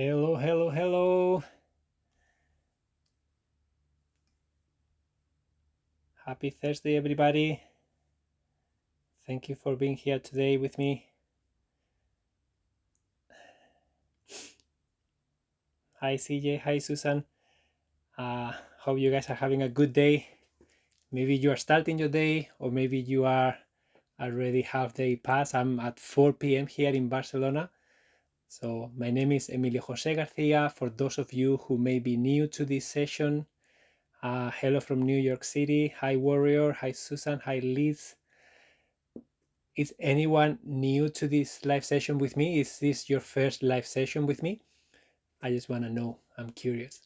Hello, hello, hello. Happy Thursday, everybody. Thank you for being here today with me. Hi, CJ. Hi, Susan. Hope you guys are having a good day. Maybe you are starting your day, or maybe you are already half day past. I'm at 4 p.m. here in Barcelona. So my name is Emilio Jose Garcia. For those of you who may be new to this session, hello from New York City. Hi, Warrior. Hi, Susan. Hi, Liz. Is anyone new to this live session with me? Is this your first live session with me? I just want to know. I'm curious.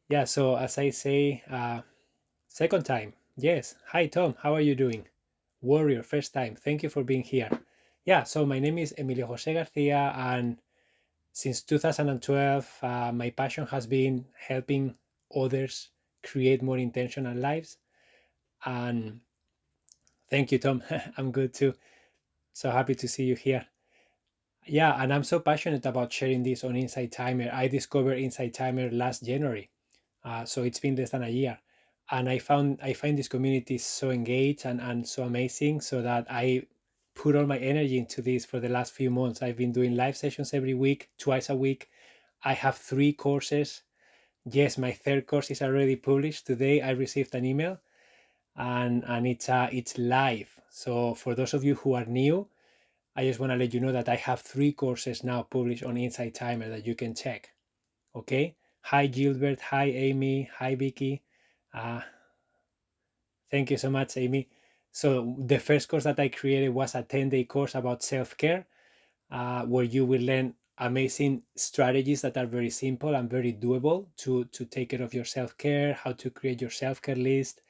Yeah, so as I say, second time. Yes. Hi, Tom. How are you doing? Warrior, first time. Thank you for being here. Yeah, so my name is Emilio Jose Garcia, and since 2012, my passion has been helping others create more intentional lives. And thank you, Tom. I'm good too. So happy to see you here. Yeah, and I'm so passionate about sharing this on Insight Timer. I discovered Insight Timer last January, so it's been less than a year, and I find this community so engaged and so amazing. So that I put all my energy into this for the last few months. I've been doing live sessions every week, twice a week. I have 3 courses. Yes, my third course is already published today. I received an email, and it's live. So for those of you who are new, I just want to let you know that I have 3 courses now published on Insight Timer that you can check. Okay. Hi, Gilbert. Hi, Amy. Hi, Vicky. Uh, thank you so much, Amy. So the first course that I created was a 10-day course about self-care, where you will learn amazing strategies that are very simple and very doable to take care of your self-care, how to create your self-care list,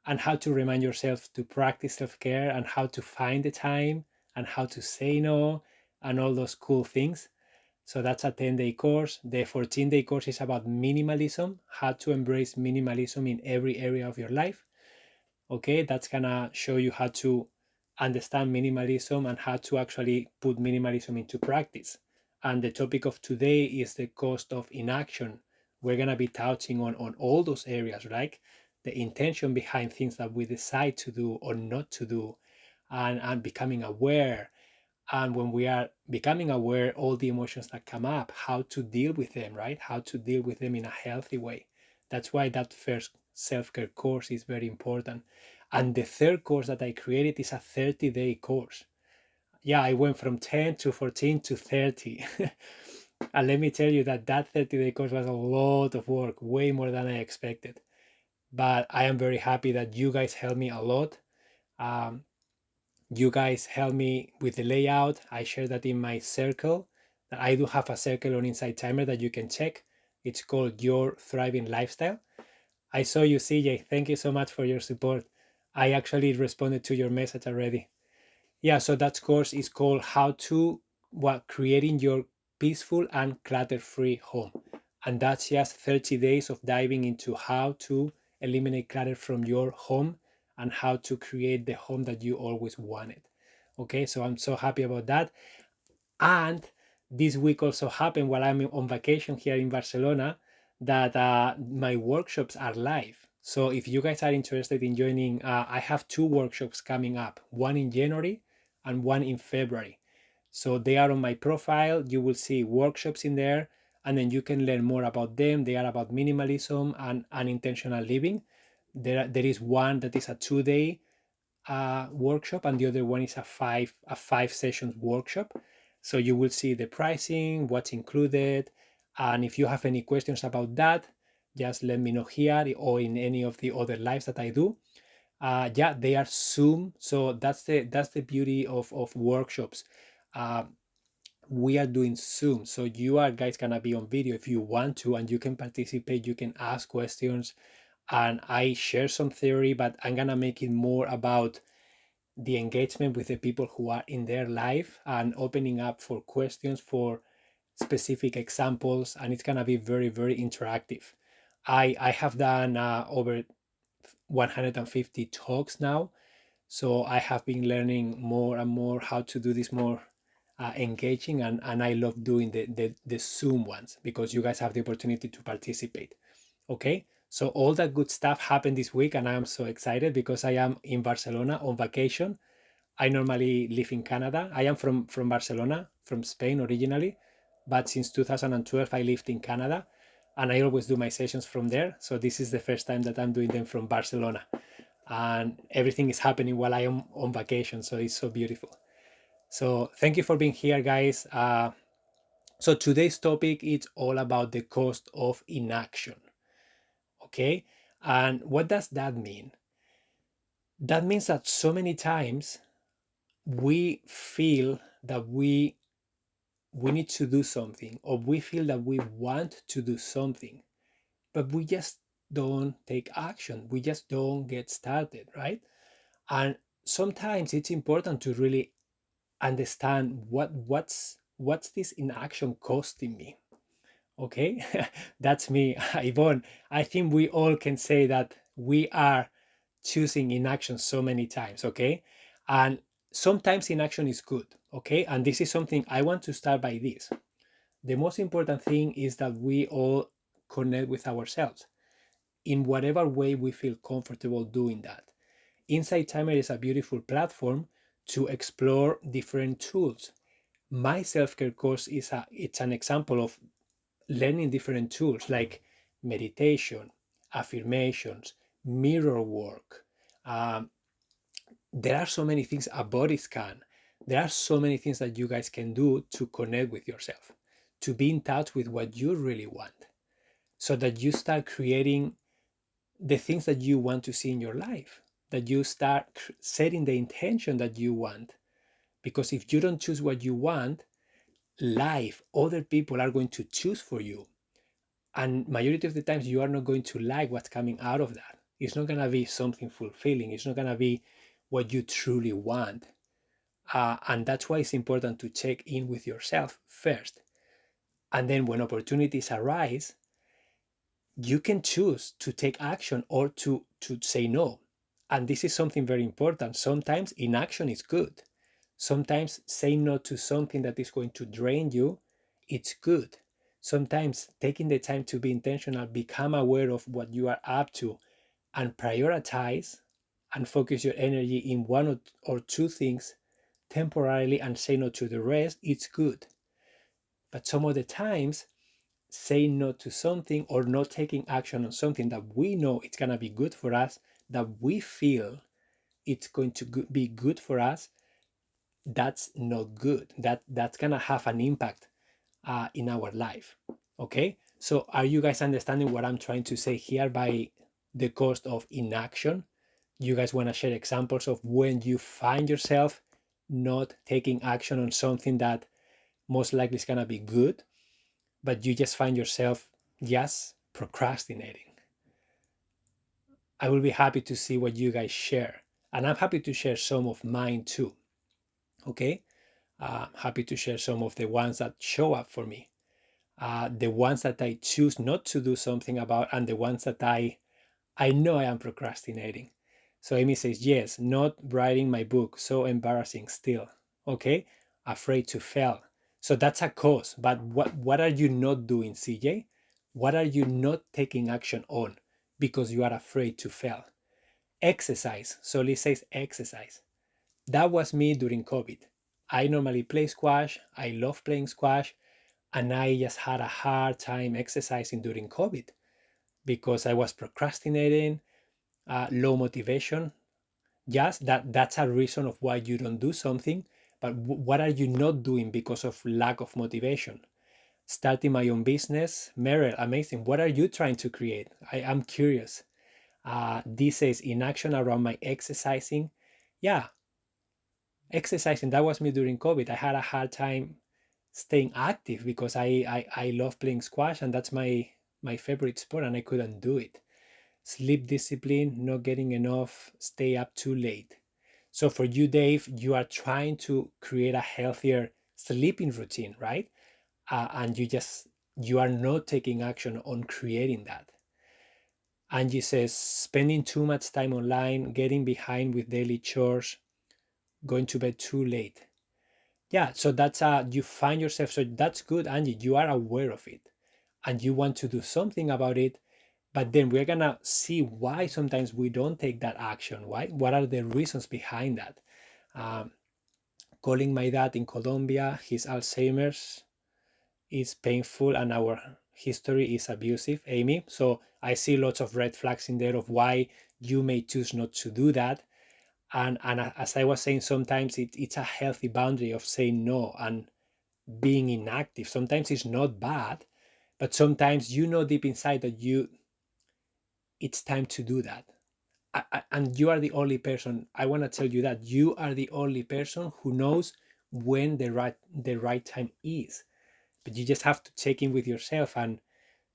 and how to remind yourself to practice self-care, and how to find the time, and how to say no, and all those cool things. So that's a 10-day course. The 14-day course is about minimalism, how to embrace minimalism in every area of your life. Okay, that's gonna show you how to understand minimalism and how to actually put minimalism into practice. And the topic of today is the cost of inaction. We're gonna be touching on all those areas, right? The intention behind things that we decide to do or not to do, and becoming aware. And when we are becoming aware, all the emotions that come up, how to deal with them, right? How to deal with them in a healthy way. That's why that first self-care course is very important. And the third course that I created is a 30-day course. Yeah, I went from 10 to 14 to 30. And let me tell you that 30-day course was a lot of work, way more than I expected. But I am very happy that you guys helped me a lot. Um, you guys help me with the layout. I share that in my circle. I do have a circle on Insight Timer that you can check. It's called Your Thriving Lifestyle. I saw you, CJ. Thank you so much for your support. I actually responded to your message already. Yeah, so that course is called How to Creating Your Peaceful and Clutter-Free Home. And that's just 30 days of diving into how to eliminate clutter from your home and how to create the home that you always wanted. Okay, so I'm so happy about that. And this week also happened while I'm on vacation here in Barcelona, that my workshops are live. So if you guys are interested in joining, I have 2 workshops coming up, one in January and one in February. So they are on my profile. You will see workshops in there, and then you can learn more about them. They are about minimalism and unintentional living. There is one that is a 2-day workshop, and the other one is a five sessions workshop. So you will see the pricing, what's included, and if you have any questions about that, just let me know here or in any of the other lives that I do. Yeah, they are Zoom, so that's the beauty of workshops. Uh, we are doing Zoom, so you are guys gonna be on video if you want to, and you can participate. You can ask questions, and I share some theory, but I'm gonna make it more about the engagement with the people who are in their life and opening up for questions for specific examples, and it's gonna be very, very interactive. I have done over 150 talks now, so I have been learning more and more how to do this more engaging, and I love doing the Zoom ones because you guys have the opportunity to participate. Okay, so all that good stuff happened this week, and I am so excited because I am in Barcelona on vacation. I normally live in Canada. I am from Barcelona, from Spain originally, but since 2012 I lived in Canada, and I always do my sessions from there. So this is the first time that I'm doing them from Barcelona, and everything is happening while I am on vacation. So it's so beautiful. So thank you for being here, guys. So today's topic is all about the cost of inaction. Okay, and what does that mean? That means that so many times we feel that we need to do something, or we feel that we want to do something, but we just don't take action. We just don't get started, right? And sometimes it's important to really understand what's this inaction costing me. Okay, that's me, Yvonne. I think we all can say that we are choosing inaction so many times. Okay, and sometimes inaction is good. Okay, and this is something I want to start by this. The most important thing is that we all connect with ourselves in whatever way we feel comfortable doing that. Inside Timer is a beautiful platform to explore different tools. My self-care course it's an example of learning different tools like meditation, affirmations, mirror work. Um, there are so many things, a body scan. There are so many things that you guys can do to connect with yourself, to be in touch with what you really want, so that you start creating the things that you want to see in your life, that you start setting the intention that you want. Because if you don't choose what you want, life, other people are going to choose for you. And majority of the times you are not going to like what's coming out of that. It's not going to be something fulfilling. It's not going to be what you truly want. And that's why it's important to check in with yourself first. And then when opportunities arise, you can choose to take action or to say no. And this is something very important. Sometimes inaction is good. Sometimes saying no to something that is going to drain you, it's good. Sometimes taking the time to be intentional, become aware of what you are up to, and prioritize and focus your energy in one or two things temporarily and say no to the rest, it's good. But some of the times, saying no to something or not taking action on something that we know it's going to be good for us, that we feel it's going to be good for us, that's not good. That's going to have an impact in our life. Okay, so are you guys understanding what I'm trying to say here by the cost of inaction? You guys want to share examples of when you find yourself not taking action on something that most likely is going to be good, but you just find yourself just procrastinating? I will be happy to see what you guys share, and I'm happy to share some of mine too. Okay, happy to share some of the ones that show up for me, the ones that I choose not to do something about, and the ones that I know I am procrastinating. So Amy says, yes, not writing my book, so embarrassing still. Okay, afraid to fail. So that's a cause. But what are you not doing, CJ? What are you not taking action on because you are afraid to fail? Exercise. So Liz says exercise. That was me during COVID. I normally play squash. I love playing squash. And I just had a hard time exercising during COVID because I was procrastinating, low motivation. Yes, that's a reason of why you don't do something. But what are you not doing because of lack of motivation? Starting my own business, Meryl, amazing. What are you trying to create? I am curious. This says inaction around my exercising. Yeah, exercising. That was me during COVID. I had a hard time staying active because I love playing squash, and that's my favorite sport, and I couldn't do it. Sleep discipline, not getting enough, stay up too late. So for you, Dave, you are trying to create a healthier sleeping routine, right? And you are not taking action on creating that. Angie says spending too much time online, getting behind with daily chores, going to bed too late. Yeah, so that's you find yourself, so that's good, Angie. You are aware of it and you want to do something about it. But then we're gonna see why sometimes we don't take that action. Why? What are the reasons behind that? Um, Calling my dad in Colombia, his Alzheimer's is painful and our history is abusive, Amy. So I see lots of red flags in there of why you may choose not to do that. And as I was saying, sometimes it's a healthy boundary of saying no and being inactive. Sometimes it's not bad, but sometimes you know deep inside that it's time to do that. And you are the only person. I want to tell you that you are the only person who knows when the right time is. But you just have to check in with yourself. And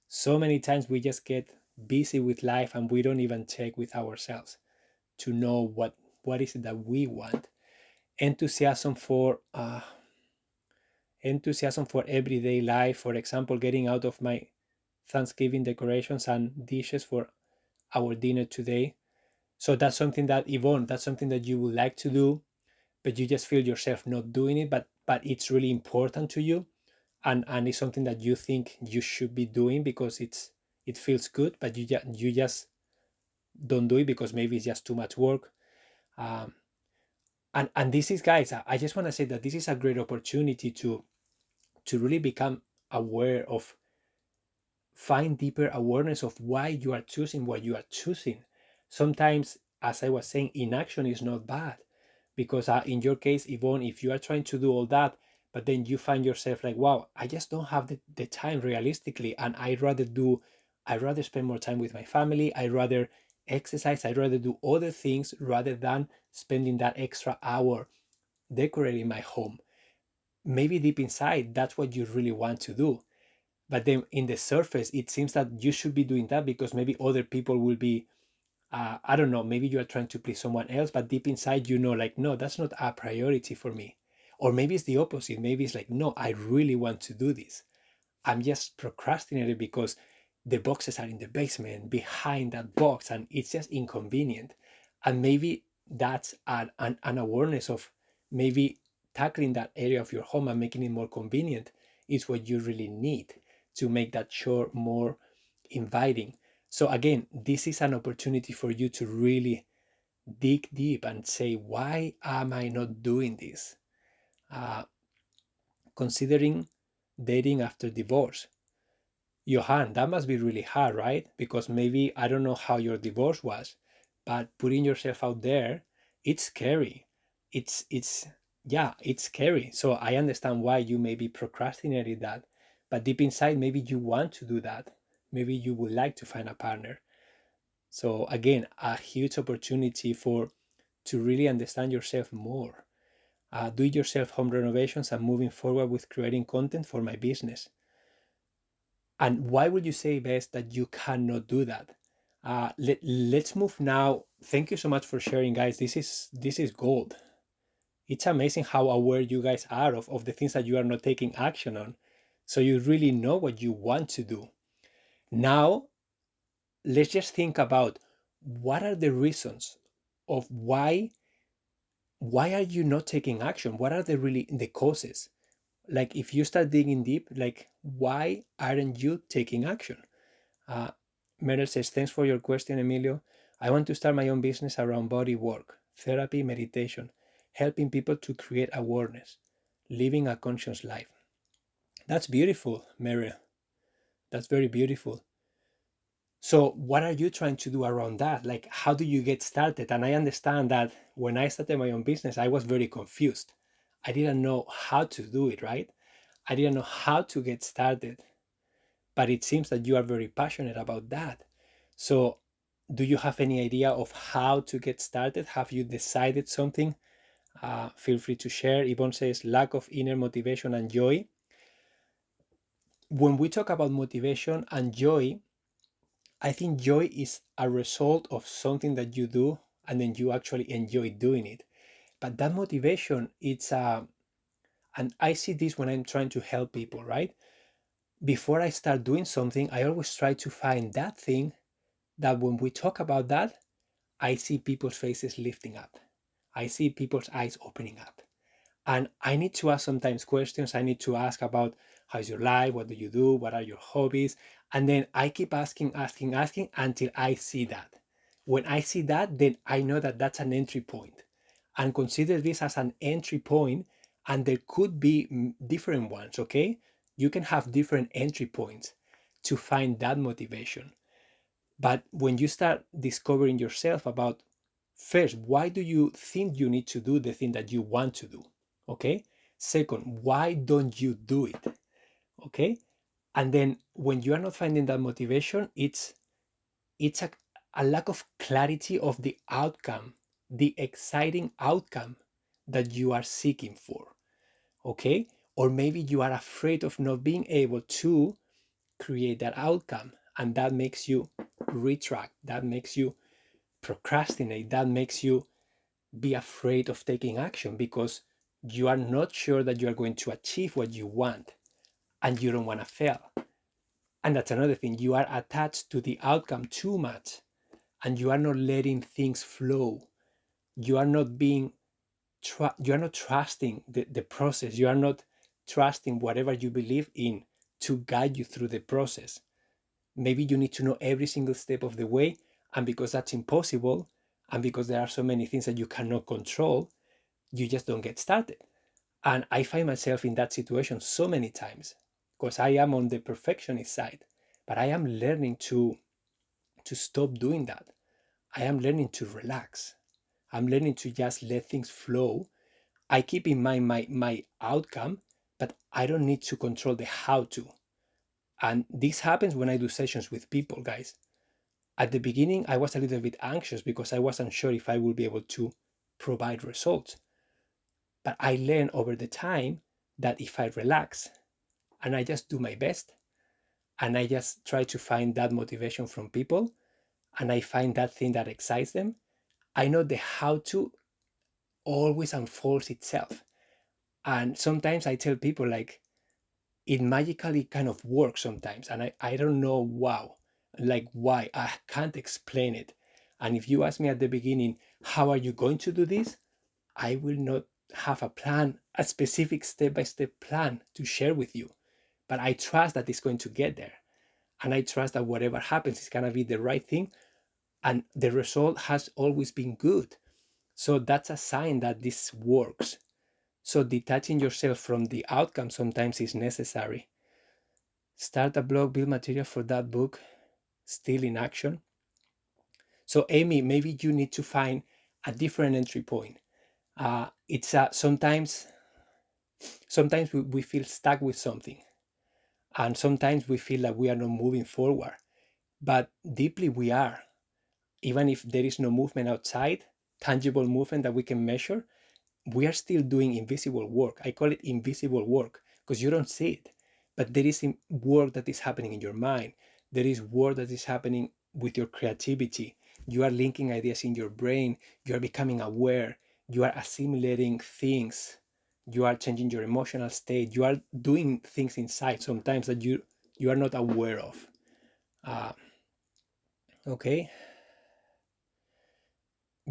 so many times we just get busy with life and we don't even check with ourselves to know what is it that we want. Enthusiasm for everyday life. For example, getting out of my Thanksgiving decorations and dishes for our dinner today. So that's something that, Yvonne, that's something that you would like to do, but you just feel yourself not doing it, but it's really important to you, and it's something that you think you should be doing because it feels good, but you just don't do it because maybe it's just too much work. Um, and this is, guys, I just want to say that this is a great opportunity to really become aware of, find deeper awareness of why you are choosing what you are choosing. Sometimes, as I was saying, inaction is not bad because in your case, Yvonne, if you are trying to do all that, but then you find yourself like, wow, I just don't have the time realistically, and I'd rather spend more time with my family, I'd rather exercise, I'd rather do other things rather than spending that extra hour decorating my home. Maybe deep inside, that's what you really want to do, but then in the surface it seems that you should be doing that because maybe other people will be, I don't know, maybe you are trying to please someone else, but deep inside you know, like, no, that's not a priority for me. Or maybe it's the opposite. Maybe it's like, no, I really want to do this. I'm just procrastinating because the boxes are in the basement behind that box and it's just inconvenient. And maybe that's an awareness of maybe tackling that area of your home and making it more convenient is what you really need to make that chore more inviting. So again, this is an opportunity for you to really dig deep and say, why am I not doing this? Uh, Considering dating after divorce. Johan, that must be really hard, right? Because maybe I don't know how your divorce was, but putting yourself out there, it's scary. It's yeah, it's scary. So I understand why you may be procrastinating that, but deep inside, maybe you want to do that. Maybe you would like to find a partner. So again, a huge opportunity for to really understand yourself more. Do it yourself home renovations and moving forward with creating content for my business. And why would you say, best, that you cannot do that? Let's move now. Thank you so much for sharing, guys. This is gold. It's amazing how aware you guys are of the things that you are not taking action on. So you really know what you want to do. Now, let's just think about what are the reasons of why are you not taking action? What are the causes? Like if you start digging deep, like why aren't you taking action? Uh, Meryl says, thanks for your question, Emilio. I want to start my own business around body work, therapy, meditation, helping people to create awareness, living a conscious life. That's beautiful, Meryl. That's very beautiful. So, what are you trying to do around that? Like, how do you get started? And I understand that when I started my own business, I was very confused. I didn't know how to do it, right? I didn't know how to get started. But it seems that you are very passionate about that. So, do you have any idea of how to get started? Have you decided something? Feel free to share. Yvonne says, lack of inner motivation and joy. When we talk about motivation and joy, I think joy is a result of something that you do and then you actually enjoy doing it. But that motivation, and I see this when I'm trying to help people, right? Before I start doing something, I always try to find that thing that when we talk about that, I see people's faces lifting up. I see people's eyes opening up. And I need to ask sometimes questions. I need to ask about how's your life, what do you do, what are your hobbies, and then I keep asking until I see that. When I see that, then I know that that's an entry point, and consider this as an entry point, and there could be different ones. Okay, you can have different entry points to find that motivation. But when you start discovering yourself about, first, why do you think you need to do the thing that you want to do? Okay. Second, why don't you do it? Okay. And then when you are not finding that motivation, it's a lack of clarity of the outcome, the exciting outcome that you are seeking for. Okay. Or maybe you are afraid of not being able to create that outcome, and that makes you retract, that makes you procrastinate, that makes you be afraid of taking action because you are not sure that you are going to achieve what you want, and you don't want to fail. And that's another thing, you are attached to the outcome too much, and you are not letting things flow. You are not being you are not trusting the process. You are not trusting whatever you believe in to guide you through the process. Maybe you need to know every single step of the way, and because that's impossible, and because there are so many things that you cannot control, you just don't get started. And I find myself in that situation so many times because I am on the perfectionist side, but I am learning to stop doing that. I am learning to relax. I'm learning to just let things flow. I keep in mind my outcome, but I don't need to control the how to. And this happens when I do sessions with people, guys. At the beginning, I was a little bit anxious because I wasn't sure if I would be able to provide results. But I learned over the time that if I relax and I just do my best and I just try to find that motivation from people and I find that thing that excites them, I know the how to always unfolds itself. And sometimes I tell people like it magically kind of works sometimes. And I don't know like why. I can't explain it. And if you ask me at the beginning, how are you going to do this? I will not have a plan, a specific step-by-step plan to share with you. But I trust that it's going to get there. And I trust that whatever happens is going to be the right thing. And the result has always been good. So that's a sign that this works. So detaching yourself from the outcome sometimes is necessary. Start a blog, build material for that book, still in action. So Amy, maybe you need to find a different entry point. It's sometimes we feel stuck with something, and sometimes we feel like we are not moving forward, but deeply we are. Even if there is no movement outside, tangible movement that we can measure, we are still doing invisible work. I call it invisible work because you don't see it, but there is work that is happening in your mind. There is work that is happening with your creativity. You are linking ideas in your brain. You are becoming aware. You are assimilating things. You are changing your emotional state. You are doing things inside sometimes that you are not aware of. Uh, okay.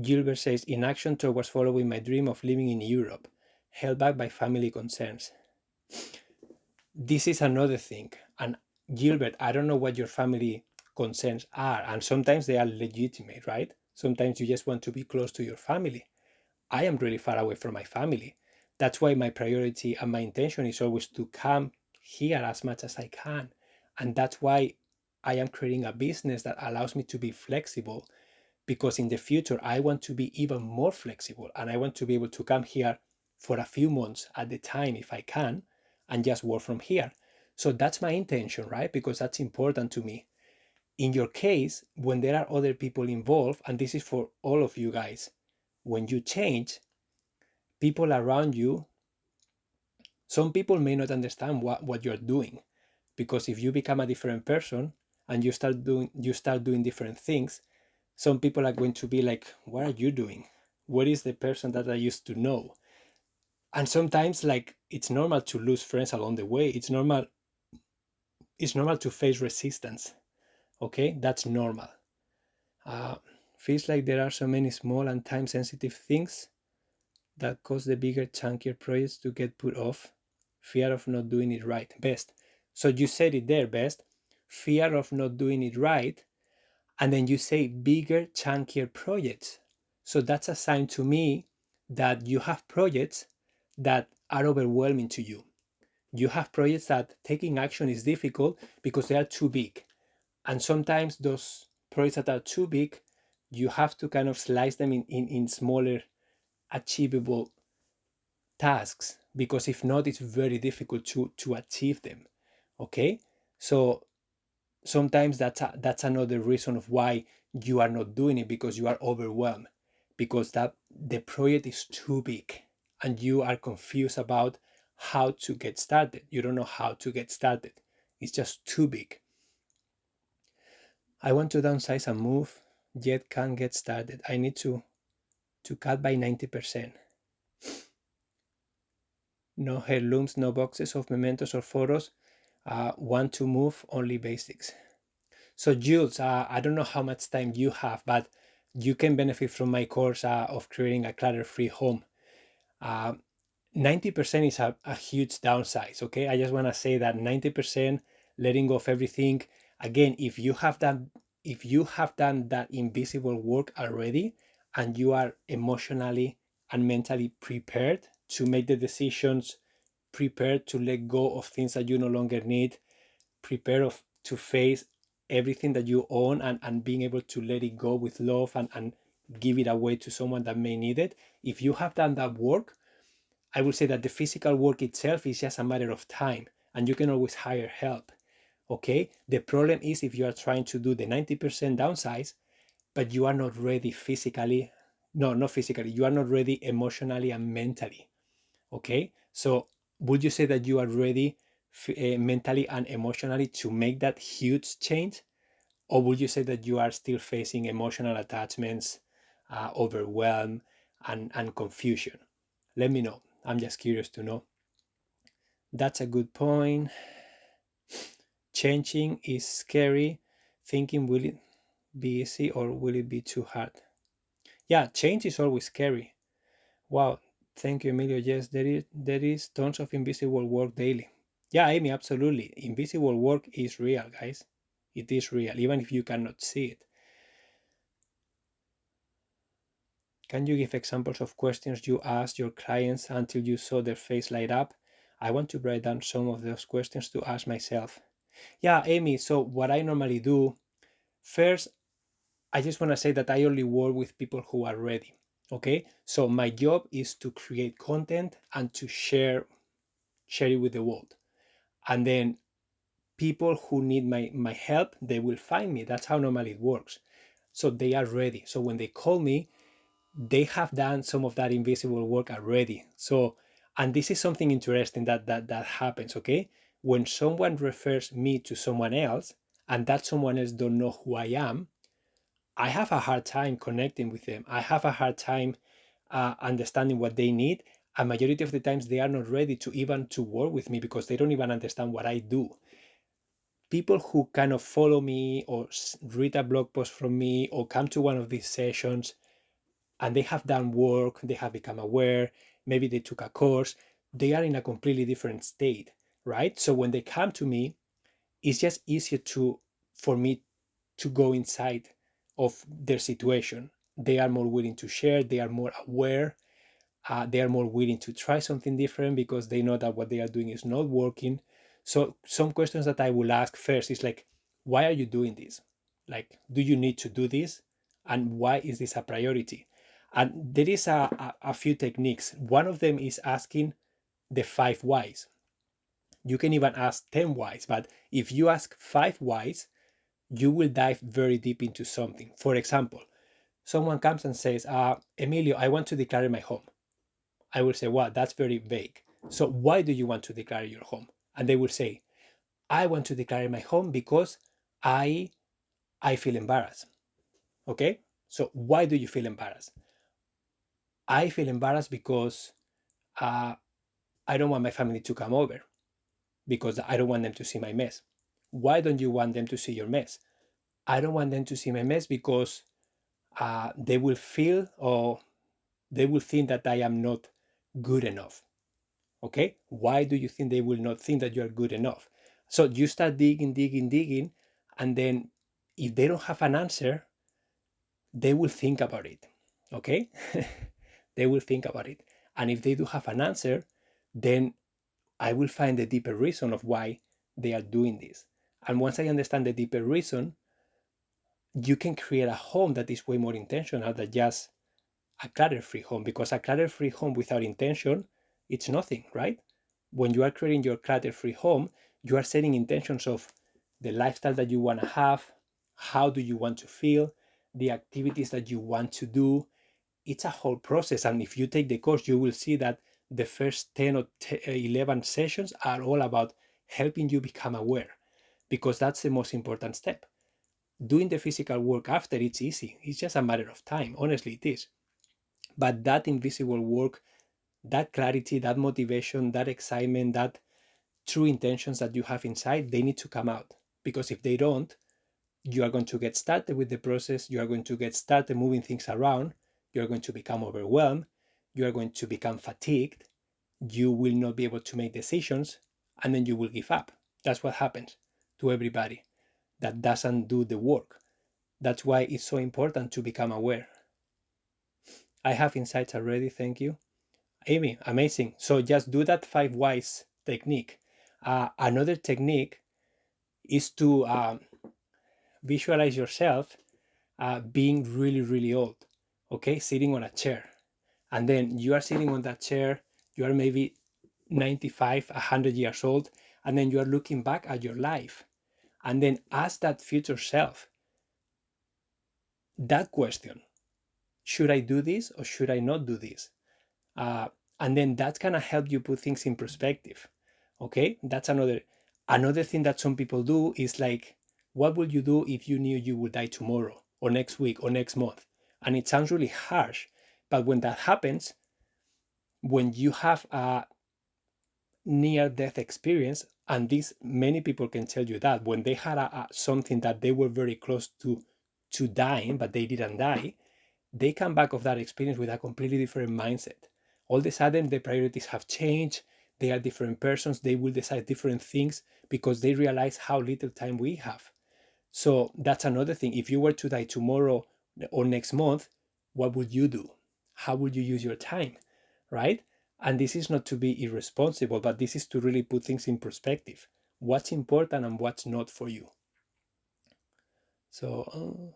Gilbert says, inaction towards following my dream of living in Europe, held back by family concerns. This is another thing. And Gilbert, I don't know what your family concerns are. And sometimes they are legitimate, right? Sometimes you just want to be close to your family. I am really far away from my family. That's why my priority and my intention is always to come here as much as I can. And that's why I am creating a business that allows me to be flexible, because in the future I want to be even more flexible and I want to be able to come here for a few months at the time if I can and just work from here. So that's my intention, right? Because that's important to me. In your case, when there are other people involved, and this is for all of you guys, when you change, people around you, some people may not understand what you're doing, because if you become a different person and you start doing different things, some people are going to be like, what are you doing? What is the person that I used to know? And sometimes, like, it's normal to lose friends along the way. It's normal to face resistance. Okay, that's normal. uh, Feels like there are so many small and time sensitive things that cause the bigger, chunkier projects to get put off? Fear of not doing it right. Best. So you said it there, Best. Fear of not doing it right. And then you say bigger, chunkier projects. So that's a sign to me that you have projects that are overwhelming to you. You have projects that taking action is difficult because they are too big. And sometimes those projects that are too big, you have to kind of slice them in smaller, achievable tasks, because if not, it's very difficult to achieve them. Okay, so sometimes that's another reason of why you are not doing it, because you are overwhelmed, because that the project is too big and you are confused about how to get started. You don't know how to get started. It's just too big. I want to downsize and move, yet can't get started. I need to cut by 90%. No heirlooms, no boxes of mementos or photos. Want to move, only basics. So Jules, I don't know how much time you have, but you can benefit from my course of creating a clutter-free home. 90% is a huge downsize. Okay, I just want to say that 90% letting go of everything. Again, if you have done that invisible work already, and you are emotionally and mentally prepared to make the decisions, prepared to let go of things that you no longer need, prepared to face everything that you own, and being able to let it go with love, and give it away to someone that may need it. If you have done that work, I would say that the physical work itself is just a matter of time, and you can always hire help. Okay, the problem is if you are trying to do the 90% downsize, but you are not ready physically. No, not physically, you are not ready emotionally and mentally. Okay, so would you say that you are ready mentally and emotionally to make that huge change? Or would you say that you are still facing emotional attachments, overwhelm, and confusion? Let me know. I'm just curious to know. That's a good point. Changing is scary. Thinking, will it be easy or will it be too hard? Yeah, change is always scary. Wow, thank you, Emilio. Yes, there is tons of invisible work daily. Yeah, Amy, absolutely. Invisible work is real, guys. It is real, even if you cannot see it. Can you give examples of questions you asked your clients until you saw their face light up? I want to write down some of those questions to ask myself. Yeah, Amy, so what I normally do, first, I just want to say that I only work with people who are ready. Okay, so my job is to create content and to share it with the world. And then people who need my help, they will find me. That's how normally it works. So they are ready. So when they call me, they have done some of that invisible work already. So, and this is something interesting that happens. Okay, when someone refers me to someone else, and that someone else don't know who I am, I have a hard time connecting with them. I have a hard time understanding what they need. A majority of the times they are not ready to even to work with me because they don't even understand what I do. People who kind of follow me or read a blog post from me or come to one of these sessions and they have done work, they have become aware, maybe they took a course, they are in a completely different state, right? So when they come to me, it's just easier for me to go inside of their situation. They are more willing to share, they are more aware, they are more willing to try something different because they know that what they are doing is not working. So some questions that I will ask first is like, why are you doing this? Like, do you need to do this? And why is this a priority? And there is a few techniques. One of them is asking the 5 whys. You can even ask 10 whys, but if you ask 5 whys, you will dive very deep into something. For example, someone comes and says, Emilio, I want to declare my home. I will say, well, that's very vague. So why do you want to declare your home? And they will say, I want to declare my home because I I feel embarrassed. Okay? So why do you feel embarrassed? I feel embarrassed because uh, I don't want my family to come over because I don't want them to see my mess. Why don't you want them to see your mess? I don't want them to see my mess because they will feel, or They will think that I am not good enough. Okay? Why do you think they will not think that you are good enough? So you start digging, digging, digging, and then if they don't have an answer, they will think about it. Okay? They will think about it. And if they do have an answer, then I will find the deeper reason of why they are doing this. And once I understand the deeper reason, you can create a home that is way more intentional than just a clutter-free home, because a clutter-free home without intention, it's nothing, right? When you are creating your clutter-free home, you are setting intentions of the lifestyle that you want to have, how do you want to feel, the activities that you want to do. It's a whole process. And if you take the course, you will see that the first 10 or 11 sessions are all about helping you become aware, because that's the most important step. Doing the physical work after, it's easy. It's just a matter of time. Honestly, it is. But that invisible work, that clarity, that motivation, that excitement, that true intentions that you have inside, they need to come out. Because if they don't, you are going to get started with the process. You are going to get started moving things around. You are going to become overwhelmed. You are going to become fatigued. You will not be able to make decisions. And then you will give up. That's what happens to everybody that doesn't do the work. That's why it's so important to become aware. I have insights already. Thank you. Amy, amazing. So just do that 5 whys technique. Another technique is to visualize yourself being really, really old, okay? Sitting on a chair. And then you are sitting on that chair, you are maybe 95, 100 years old, and then you are looking back at your life. And then ask that future self that question: should I do this or should I not do this? uh, and then that's gonna help you put things in perspective. Okay, that's another thing that some people do is like, what would you do if you knew you would die tomorrow or next week or next month? And it sounds really harsh, but when that happens, when you have a near death experience, and this many people can tell you that when they had something that they were very close to dying but they didn't die, they come back of that experience with a completely different mindset. All of a sudden, the priorities have changed. They are different persons. They will decide different things because they realize how little time we have. So that's another thing. If you were to die tomorrow or next month, what would you do? How would you use your time? Right? And this is not to be irresponsible, but this is to really put things in perspective. What's important and what's not for you. So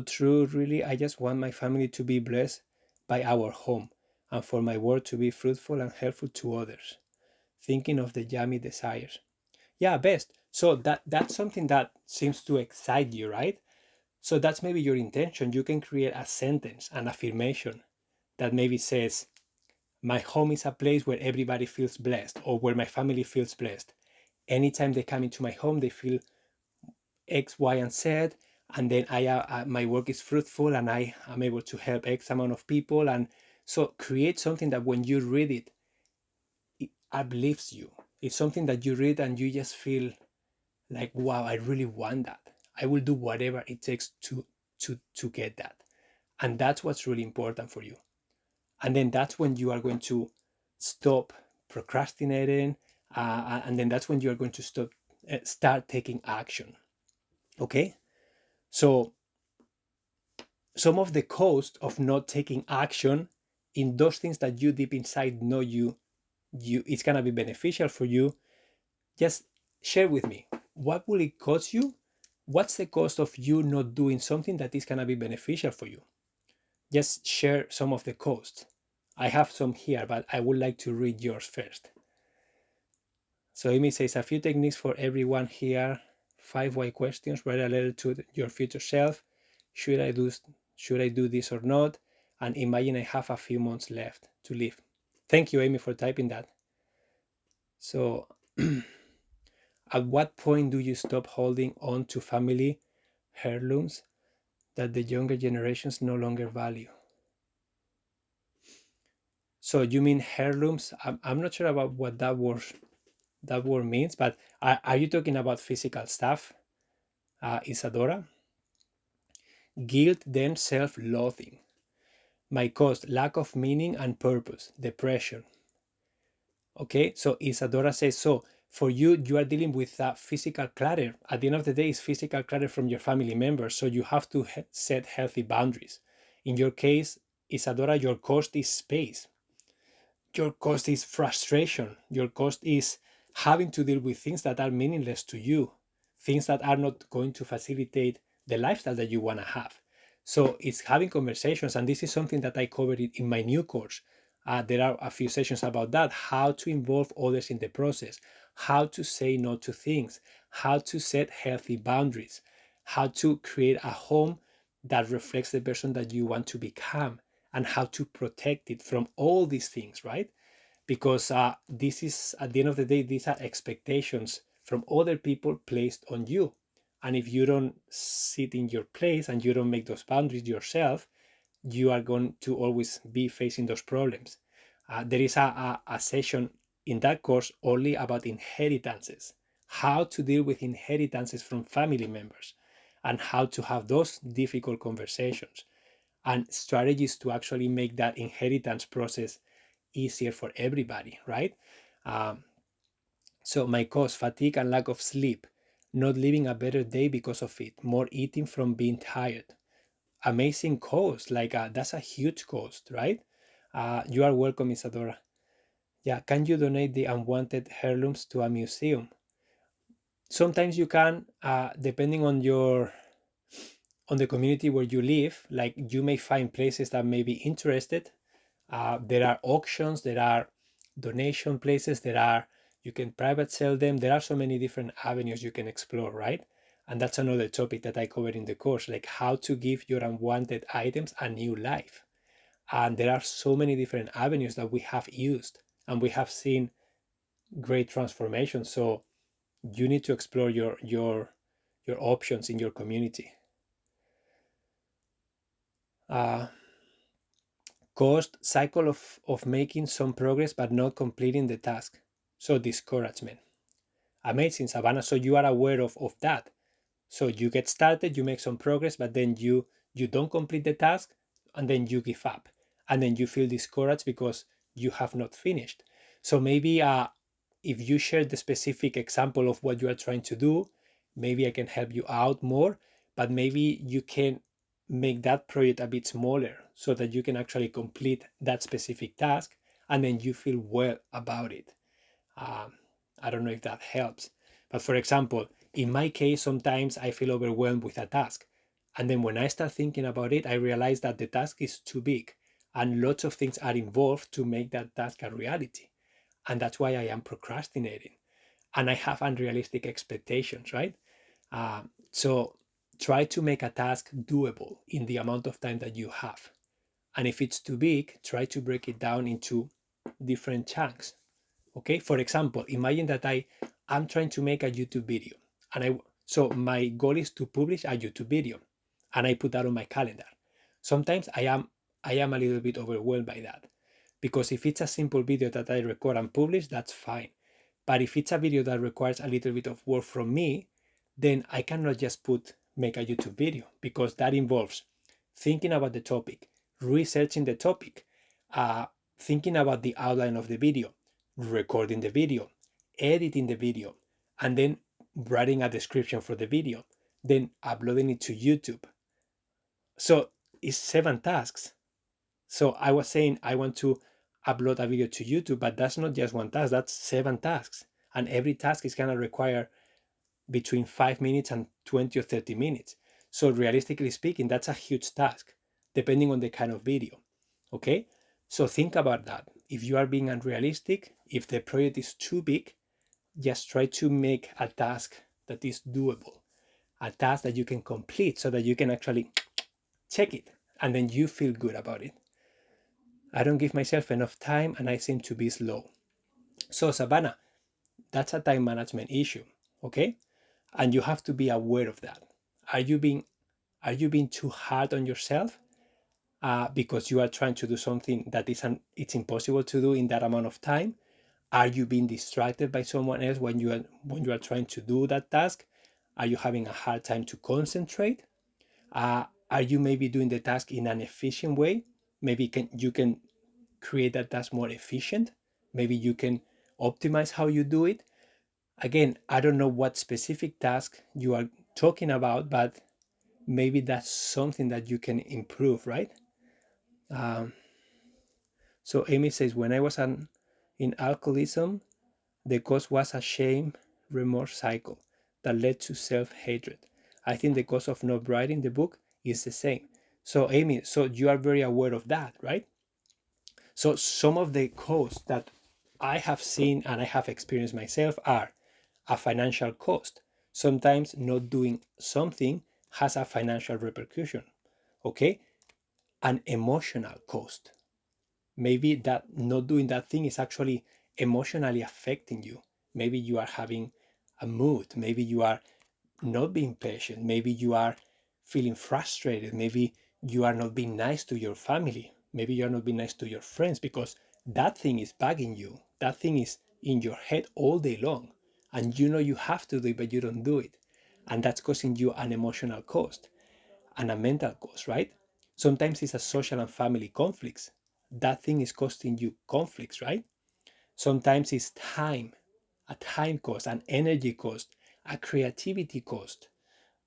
true, really. I just want my family to be blessed by our home and for my work to be fruitful and helpful to others. Thinking of the yummy desires. Yeah, best. So that's something that seems to excite you, right? So that's maybe your intention. You can create a sentence, an affirmation that maybe says, my home is a place where everybody feels blessed, or where my family feels blessed. Anytime they come into my home, they feel X, Y, and Z, and then my work is fruitful, and I am able to help X amount of people. And so create something that when you read it, it uplifts you. It's something that you read and you just feel like, wow, I really want that. I will do whatever it takes to get that. And that's what's really important for you. And then that's when you are going to stop procrastinating, and then that's when you are going to start taking action. Okay, so some of the cost of not taking action in those things that you deep inside know you it's gonna be beneficial for you, just share with me. What will it cost you? What's the cost of you not doing something that is gonna be beneficial for you? Just share some of the costs. I have some here, but I would like to read yours first. So Amy says, a few techniques for everyone here. 5 why questions. Write a letter to your future self. Should I do this or not? And imagine I have a few months left to live. Thank you, Amy, for typing that. So at what point do you stop holding on to family heirlooms that the younger generations no longer value? So you mean heirlooms? I'm not sure about what that word means, but are you talking about physical stuff, Isadora? Guilt, then self-loathing. My cost, lack of meaning and purpose, depression. Okay, so Isadora says, so for you, you are dealing with physical clutter. At the end of the day, it's physical clutter from your family members. So you have to set healthy boundaries. In your case, Isadora, your cost is space. Your cost is frustration. Your cost is having to deal with things that are meaningless to you, things that are not going to facilitate the lifestyle that you want to have. So it's having conversations, and this is something that I covered in my new course. There are a few sessions about that, how to involve others in the process, how to say no to things, how to set healthy boundaries, how to create a home that reflects the person that you want to become, and how to protect it from all these things, right? Because this is, at the end of the day, these are expectations from other people placed on you. And if you don't sit in your place and you don't make those boundaries yourself, you are going to always be facing those problems. There is a session in that course only about inheritances, how to deal with inheritances from family members, and how to have those difficult conversations, and strategies to actually make that inheritance process easier for everybody, right? Um, so my cause, fatigue and lack of sleep, not living a better day because of it, more eating from being tired. Amazing cost, like that's a huge cost, right? You are welcome, Isadora. Yeah, can you donate the unwanted heirlooms to a museum? Sometimes you can, depending on the community where you live. Like you may find places that may be interested. There are auctions, there are donation places, you can private sell them. There are so many different avenues you can explore, right? And that's another topic that I covered in the course, like how to give your unwanted items a new life. And there are so many different avenues that we have used and we have seen great transformation. So you need to explore your options in your community. Uh, Cost, cycle of making some progress but not completing the task. So discouragement. Amazing, Savannah. So you are aware of that. So you get started, you make some progress, but then you don't complete the task, and then you give up, and then you feel discouraged because you have not finished. So maybe if you share the specific example of what you are trying to do, maybe I can help you out more. But maybe you can make that project a bit smaller so that you can actually complete that specific task, and then you feel well about it. um, I don't know if that helps. But for example, in my case, sometimes I feel overwhelmed with a task. And then when I start thinking about it, I realize that the task is too big and lots of things are involved to make that task a reality. And that's why I am procrastinating. And I have unrealistic expectations, right? So try to make a task doable in the amount of time that you have. And if it's too big, try to break it down into different chunks. Okay, for example, imagine that I'm trying to make a YouTube video, and so my goal is to publish a YouTube video, and I put that on my calendar. Sometimes I am a little bit overwhelmed by that, because if it's a simple video that I record and publish, that's fine. But if it's a video that requires a little bit of work from me, then I cannot just put make a YouTube video, because that involves thinking about the topic, researching the topic, uh, thinking about the outline of the video, recording the video, editing the video, and then writing a description for the video, then uploading it to YouTube. So it's 7 tasks. So I was saying I want to upload a video to YouTube, but that's not just one task, that's 7 tasks. And every task is going to require between 5 minutes and 20 or 30 minutes. So realistically speaking, that's a huge task, depending on the kind of video. Okay? So think about that. If you are being unrealistic, if the project is too big, just try to make a task that is doable, a task that you can complete so that you can actually check it and then you feel good about it. I don't give myself enough time and I seem to be slow. So, Savannah, that's a time management issue. Okay? And you have to be aware of that. Are you being too hard on yourself because you are trying to do something that it's impossible to do in that amount of time? Are you being distracted by someone else when you are trying to do that task? Are you having a hard time to concentrate? Are you maybe doing the task in an efficient way? maybe you can create that task more efficient. Maybe you can optimize how you do it. Again, I don't know what specific task you are talking about, but maybe that's something that you can improve, right? Um, so Amy says, when I was in alcoholism, the cause was a shame remorse cycle that led to self-hatred. I think the cause of not writing the book is the same. So Amy, so you are very aware of that, right? So some of the costs that I have seen and I have experienced myself are a financial cost. Sometimes not doing something has a financial repercussion. Okay, an emotional cost. Maybe that not doing that thing is actually emotionally affecting you. Maybe you are having a mood. Maybe you are not being patient. Maybe you are feeling frustrated. Maybe you are not being nice to your family. Maybe you are not being nice to your friends because that thing is bugging you. That thing is in your head all day long. And you know you have to do it, but you don't do it. And that's causing you an emotional cost and a mental cost, right? Sometimes it's a social and family conflicts. That thing is costing you conflicts, right? Sometimes it's time, a time cost, an energy cost, a creativity cost,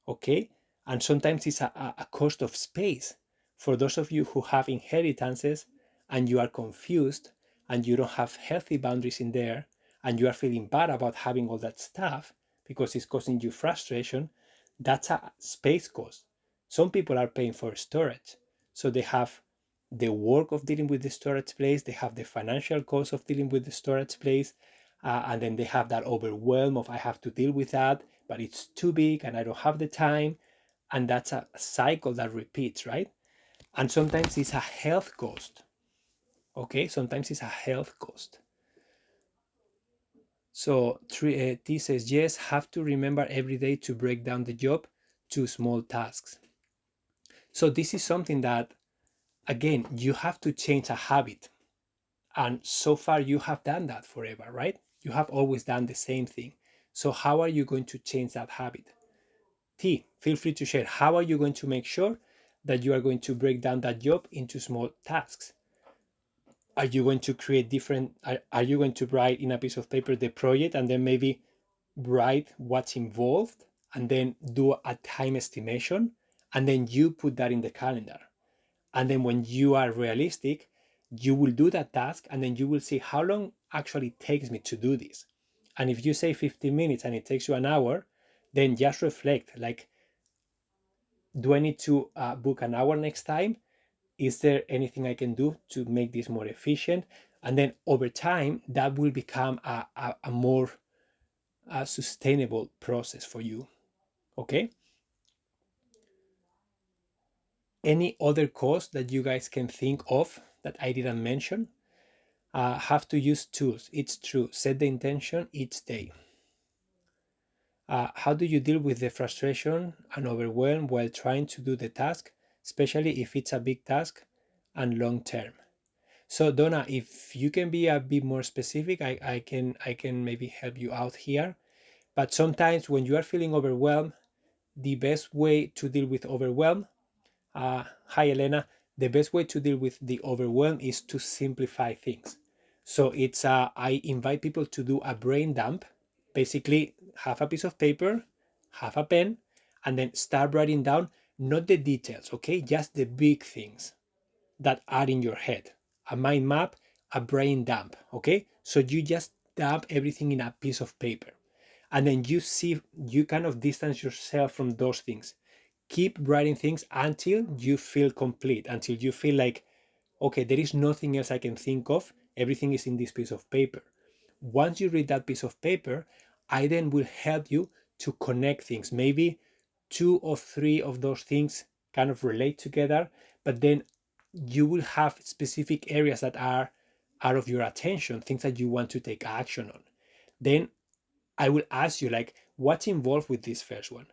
okay? And sometimes it's a cost of space. For those of you who have inheritances and you are confused and you don't have healthy boundaries in there and you are feeling bad about having all that stuff because it's causing you frustration, that's a space cost. Some people are paying for storage. So they have the work of dealing with the storage place, they have the financial cost of dealing with the storage place, and then they have that overwhelm of I have to deal with that, but it's too big and I don't have the time. And that's a cycle that repeats, right? And sometimes it's a health cost. Okay, sometimes it's a health cost. So T says, yes, have to remember every day to break down the job to small tasks. So this is something that, again, you have to change a habit. And so far you have done that forever, right? You have always done the same thing. So how are you going to change that habit? T, feel free to share. How are you going to make sure that you are going to break down that job into small tasks? Are you going to create different, are you going to write in a piece of paper the project and then maybe write what's involved and then do a time estimation and then you put that in the calendar? And then when you are realistic, you will do that task and then you will see how long actually takes me to do this. And if you say 15 minutes and it takes you an hour, then just reflect like, do I need to book an hour next time? Is there anything I can do to make this more efficient? And then over time, that will become a more sustainable process for you. Okay. Any other cost that you guys can think of that I didn't mention? Have to use tools. It's true. Set the intention each day. How do you deal with the frustration and overwhelm while trying to do the task, especially if it's a big task and long term? So Donna, if you can be a bit more specific, I can maybe help you out here. But sometimes when you are feeling overwhelmed, the best way to deal with overwhelm, hi Elena, the best way to deal with the overwhelm is to simplify things. So it's I invite people to do a brain dump. Basically, have a piece of paper, have a pen, and then start writing down not the details, okay, just the big things that are in your head. A mind map, a brain dump. Okay, so you just dump everything in a piece of paper and then you see, you kind of distance yourself from those things. Keep writing things until you feel complete, until you feel like, okay, there is nothing else I can think of, everything is in this piece of paper. Once you read that piece of paper, I then will help you to connect things. Maybe two or three of those things kind of relate together, but then you will have specific areas that are out of your attention, things that you want to take action on. Then I will ask you, like, what's involved with this first one?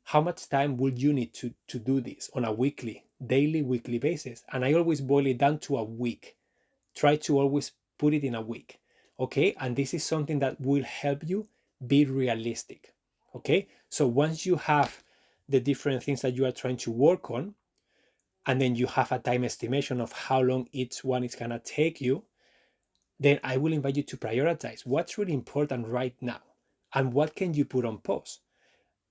How much time would you need to do this on a weekly basis? And I always boil it down to a week. Try to always put it in a week. Okay. And this is something that will help you be realistic. Okay. So once you have the different things that you are trying to work on, and then you have a time estimation of how long each one is going to take you, then I will invite you to prioritize what's really important right now and what can you put on pause.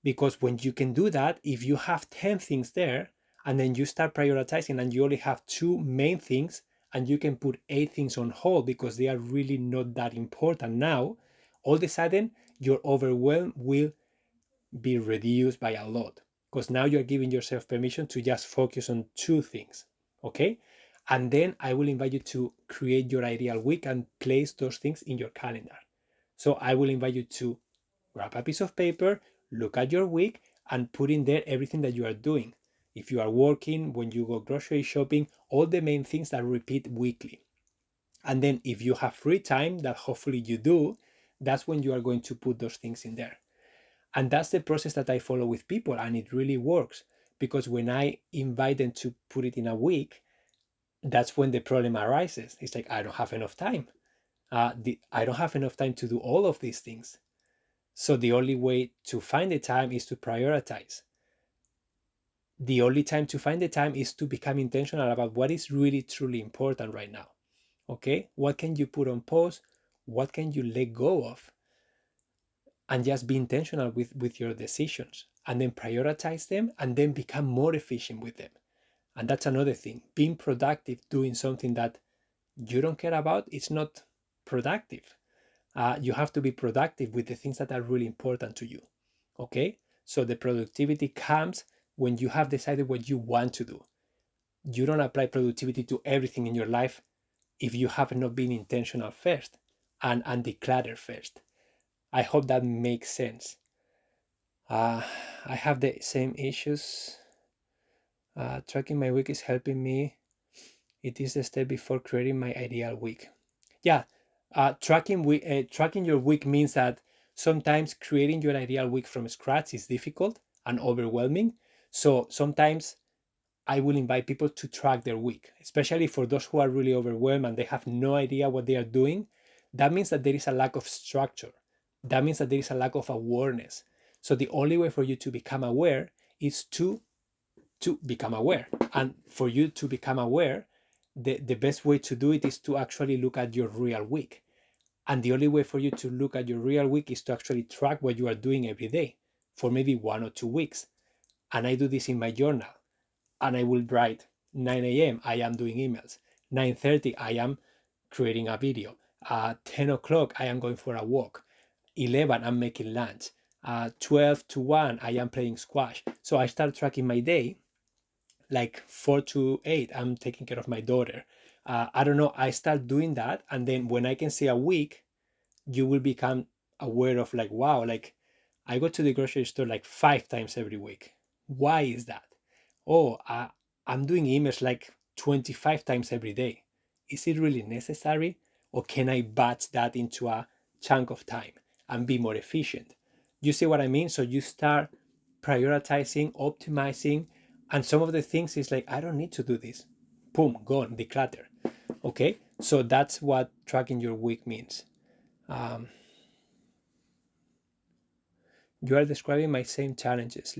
Because when you can do that, if you have 10 things there and then you start prioritizing and you only have two main things and you can put 8 things on hold because they are really not that important now, all of a sudden your overwhelm will be reduced by a lot, because now you're giving yourself permission to just focus on two things. Okay. And then I will invite you to create your ideal week and place those things in your calendar. So I will invite you to grab a piece of paper, look at your week, and put in there everything that you are doing. If you are working, when you go grocery shopping, all the main things that repeat weekly. And then if you have free time, that hopefully you do, that's when you are going to put those things in there. And that's the process that I follow with people, and it really works, because when I invite them to put it in a week, that's when the problem arises. It's like, I don't have enough time. I don't have enough time to do all of these things. So the only way to find the time is to prioritize. The only time to find the time is to become intentional about what is really truly important right now. Okay? What can you put on pause? What can you let go of? And just be intentional with your decisions, and then prioritize them, and then become more efficient with them. And that's another thing. Being productive doing something that you don't care about, it's not productive. You have to be productive with the things that are really important to you. Okay? So the productivity comes when you have decided what you want to do. You don't apply productivity to everything in your life if you have not been intentional first and declutter first. I hope that makes sense. Uh, I have the same issues. Tracking my week is helping me. It is the step before creating my ideal week. Yeah, tracking your week means that sometimes creating your ideal week from scratch is difficult and overwhelming. So sometimes I will invite people to track their week, especially for those who are really overwhelmed and they have no idea what they are doing. That means that there is a lack of structure. That means that there is a lack of awareness. So the only way for you to become aware is to become aware. And for you to become aware, the best way to do it is to actually look at your real week. And the only way for you to look at your real week is to actually track what you are doing every day for maybe 1 or 2 weeks. And I do this in my journal, and I will write 9 a.m. I am doing emails. 9:30 I am creating a video. 10 o'clock I am going for a walk. 11 I'm making lunch. 12 to 1 I am playing squash. So I start tracking my day. Like 4 to 8 I'm taking care of my daughter. I don't know, I start doing that, and then when I can see a week, you will become aware of like, wow, like I go to the grocery store like 5 times every week. Why is that? Oh, I'm doing emails like 25 times every day. Is it really necessary? Or can I batch that into a chunk of time and be more efficient? You see what I mean? So you start prioritizing, optimizing, and some of the things is like, I don't need to do this. Boom, gone, declutter. Okay, so that's what tracking your week means. Um, you are describing my same challenges.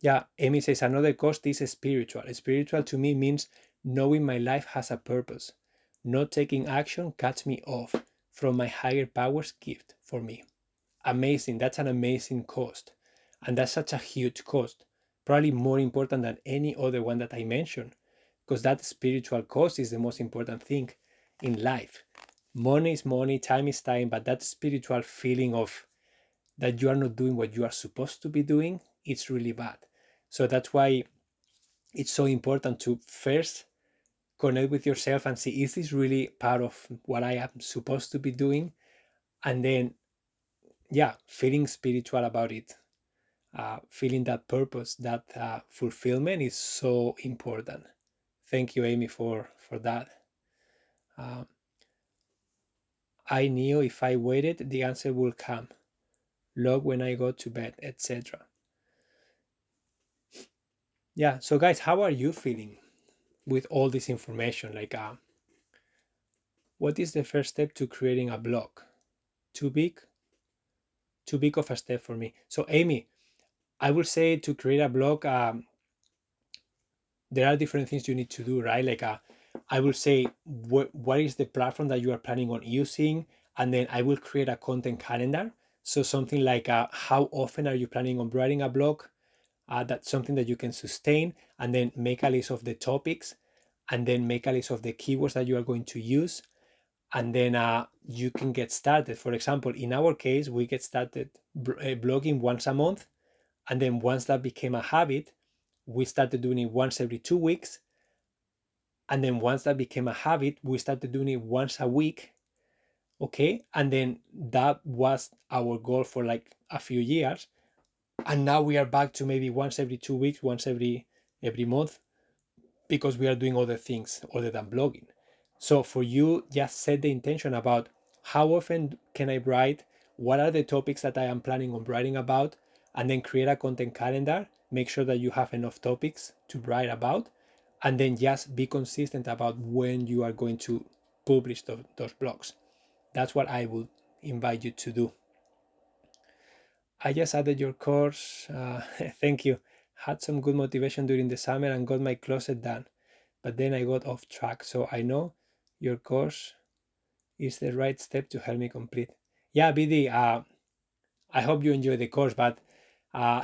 Yeah, Amy says another cost is spiritual. Spiritual to me means knowing my life has a purpose. Not taking action cuts me off from my higher powers gift for me. Amazing. That's an amazing cost. And that's such a huge cost. Probably more important than any other one that I mentioned. Because that spiritual cost is the most important thing in life. Money is money, time is time, but that spiritual feeling of that you are not doing what you are supposed to be doing, it's really bad. So that's why it's so important to first connect with yourself and see, is this really part of what I am supposed to be doing? And then, yeah, feeling spiritual about it, feeling that purpose, that fulfillment is so important. Thank you, Amy, for that. Um, I knew if I waited, the answer will come. Log when I go to bed, etc. Yeah. So, guys, how are you feeling with all this information? Like, what is the first step to creating a blog? Too big? Too big of a step for me. So, Amy, I will say to create a blog, there are different things you need to do, right? Like I will say what is the platform that you are planning on using, and then I will create a content calendar. So something like how often are you planning on writing a blog? That's something that you can sustain, and then make a list of the topics, and then make a list of the keywords that you are going to use, and then you can get started. For example, in our case, we get started blogging once a month, and then once that became a habit, we started doing it once every 2 weeks, and then once that became a habit, we started doing it once a week. Okay, and then that was our goal for like a few years, and now we are back to maybe once every 2 weeks, once every month, because we are doing other things other than blogging. So for you, just set the intention about how often can I write, what are the topics that I am planning on writing about, and then create a content calendar. Make sure that you have enough topics to write about, and then just be consistent about when you are going to publish those blogs. That's what I would invite you to do. I just added your course. Thank you. Had some good motivation during the summer and got my closet done, but then I got off track. So I know your course is the right step to help me complete. Yeah, BD, I hope you enjoy the course, but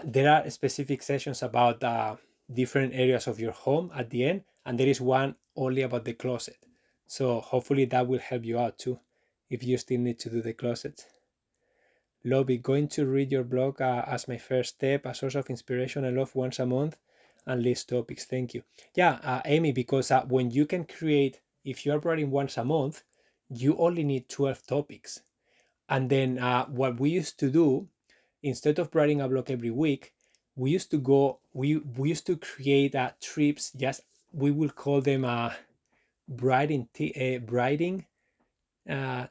there are specific sessions about different areas of your home at the end, and there is one only about the closet. So hopefully that will help you out too, if you still need to do the closet. Lobby, going to read your blog as my first step, a source of inspiration. I love once a month and list topics. Thank you. Yeah, Amy, because when you can create, if you are writing once a month, you only need 12 topics. And then what we used to do, instead of writing a blog every week, we used to we used to create trips. Just we will call them writing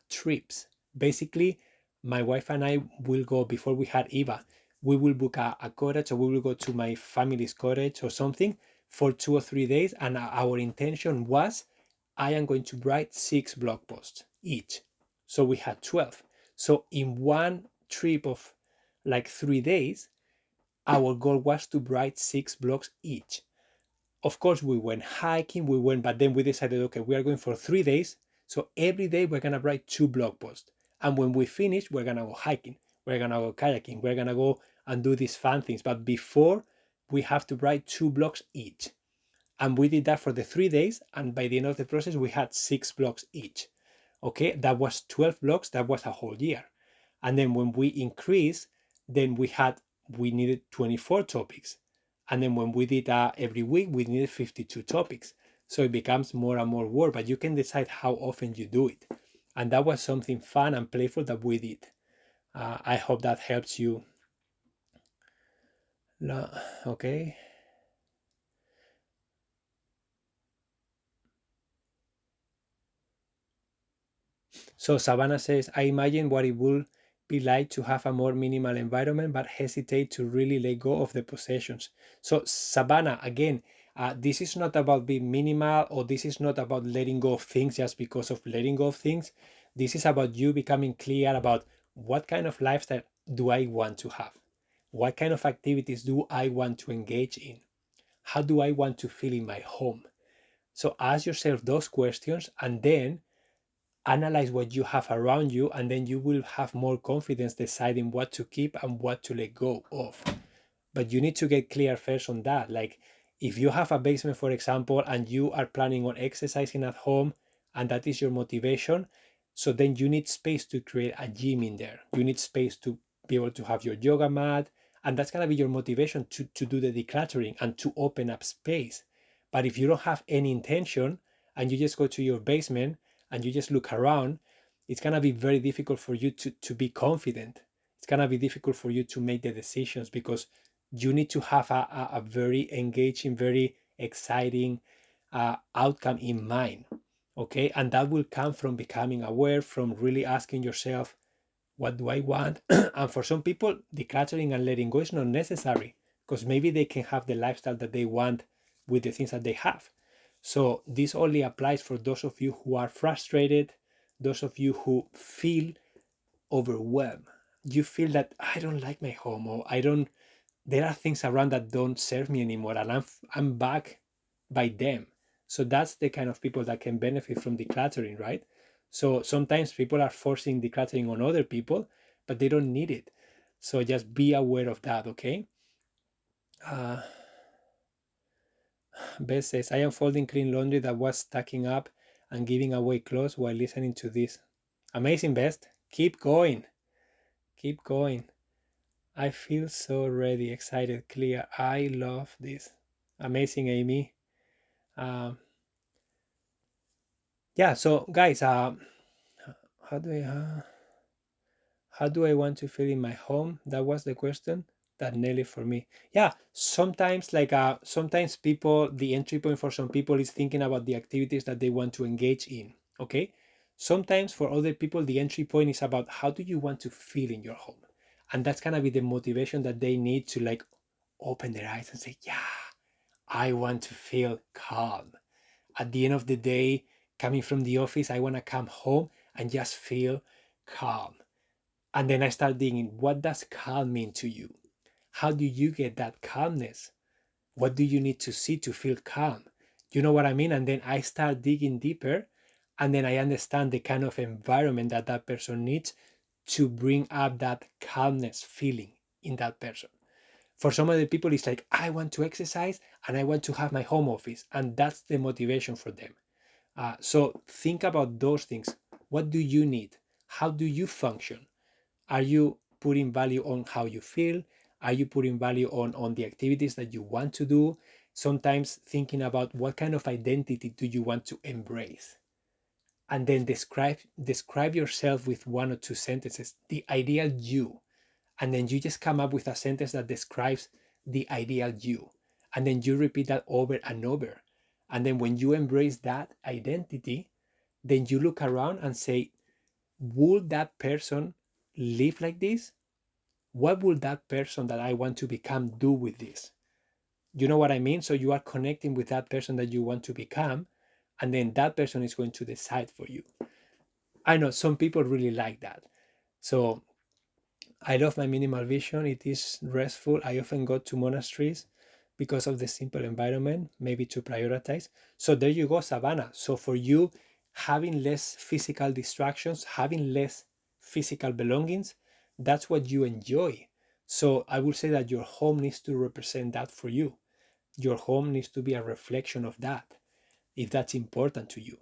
trips. Basically, my wife and I will go, before we had Eva, we will book a cottage, or we will go to my family's cottage or something for 2 or 3 days. And our intention was, I am going to write 6 blog posts each. So we had 12. So in one trip of like 3 days, our goal was to write 6 blogs each. Of course, we went hiking, but then we decided, okay, we are going for 3 days. So every day we're going to write 2 blog posts. And when we finish, we're going to go hiking, we're going to go kayaking, we're going to go and do these fun things. But before, we have to write 2 blogs each. And we did that for the 3 days. And by the end of the process, we had 6 blogs each. Okay, that was 12 blogs. That was a whole year. And then when we increased, then we needed 24 topics. And then when we did every week, we needed 52 topics. So it becomes more and more work, but you can decide how often you do it. And that was something fun and playful that we did. I hope that helps you. Okay. So Savannah says, I imagine what it would be like to have a more minimal environment, but hesitate to really let go of the possessions. So Savannah, again, this is not about being minimal, or this is not about letting go of things just because of letting go of things. This is about you becoming clear about what kind of lifestyle do I want to have? What kind of activities do I want to engage in? How do I want to feel in my home? So ask yourself those questions, and then analyze what you have around you, and then you will have more confidence deciding what to keep and what to let go of. But you need to get clear first on that. Like, if you have a basement, for example, and you are planning on exercising at home, and that is your motivation, so then you need space to create a gym in there. You need space to be able to have your yoga mat, and that's going to be your motivation to do the decluttering and to open up space. But if you don't have any intention, and you just go to your basement and you just look around, it's going to be very difficult for you to be confident. It's going to be difficult for you to make the decisions, because you need to have a very engaging, very exciting outcome in mind. Okay, and that will come from becoming aware, from really asking yourself, what do I want? And for some people, decluttering and letting go is not necessary, because maybe they can have the lifestyle that they want with the things that they have. So this only applies for those of you who are frustrated, those of you who feel overwhelmed. You feel that I don't like my home, or I don't there are things around that don't serve me anymore, and I'm back by them. So that's the kind of people that can benefit from decluttering, right? So sometimes people are forcing decluttering on other people, but they don't need it. So just be aware of that, okay? uh, Beth says, I am folding clean laundry that was stacking up and giving away clothes while listening to this. Amazing, Beth. Keep going. Keep going. I feel so ready, excited, clear. I love this. Amazing, Amy. Um, yeah, so guys, how do I how do I want to feel in my home? That was the question that nailed it for me. Yeah, sometimes sometimes people, the entry point for some people is thinking about the activities that they want to engage in. Okay. Sometimes for other people, the entry point is about how do you want to feel in your home? And that's gonna be the motivation that they need to like open their eyes and say, yeah, I want to feel calm. At the end of the day, coming from the office, I want to come home and just feel calm. And then I start digging, what does calm mean to you? How do you get that calmness? What do you need to see to feel calm? You know what I mean? And then I start digging deeper, and then I understand the kind of environment that that person needs to bring up that calmness feeling in that person. For some other people, it's like, I want to exercise and I want to have my home office. And that's the motivation for them. So think about those things. What do you need? How do you function? Are you putting value on how you feel? Are you putting value on the activities that you want to do? Sometimes thinking about what kind of identity do you want to embrace? And then describe yourself with one or two sentences, the ideal you. And then you just come up with a sentence that describes the ideal you. And then you repeat that over and over. And then when you embrace that identity, then you look around and say, would that person live like this? What will that person that I want to become do with this? You know what I mean? So you are connecting with that person that you want to become, and then that person is going to decide for you. I know some people really like that. So I love my minimal vision. It is restful. I often go to monasteries because of the simple environment, maybe to prioritize. So there you go, Savannah. So for you, having less physical distractions, having less physical belongings, that's what you enjoy. So I would say that your home needs to represent that for you. Your home needs to be a reflection of that, if that's important to you.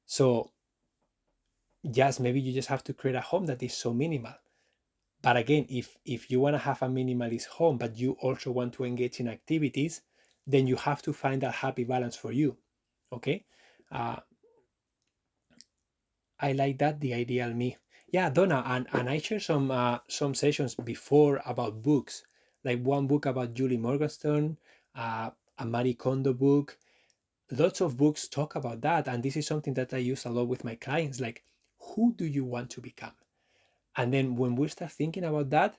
So yes, maybe you just have to create a home that is so minimal. But again, if you want to have a minimalist home, but you also want to engage in activities, then you have to find that happy balance for you. Okay. Uh, I like that, the ideal me. Yeah, Donna, and I shared some sessions before about books, like one book about Julie Morgenstern, a Marie Kondo book. Lots of books talk about that, and this is something that I use a lot with my clients. Like, who do you want to become? And then when we start thinking about that,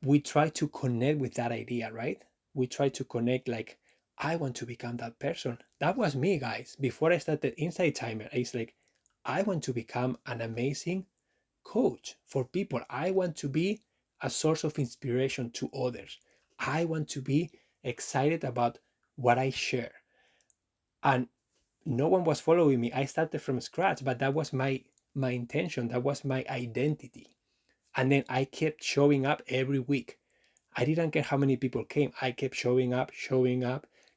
we try to connect with that idea, right? We try to connect like, I want to become that person. That was me, guys. Before I started Insight Timer, it's like, I want to become an amazing coach for people. I want to be a source of inspiration to others. I want to be excited about what I share. And no one was following me. I started from scratch, but that was my intention. That was my identity. And then I kept showing up every week. I didn't care how many people came. I kept showing up,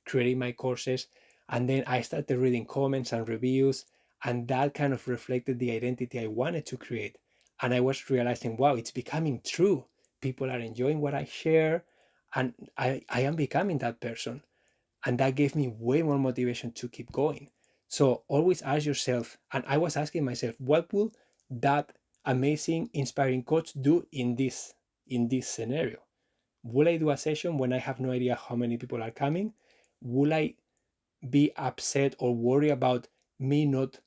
creating my courses. And then I started reading comments and reviews. And that kind of reflected the identity I wanted to create. And I was realizing, wow, it's becoming true. People are enjoying what I share. And I am becoming that person. And that gave me way more motivation to keep going. So always ask yourself, and I was asking myself, what will that amazing, inspiring coach do in this scenario? Will I do a session when I have no idea how many people are coming? Will I be upset or worry about me not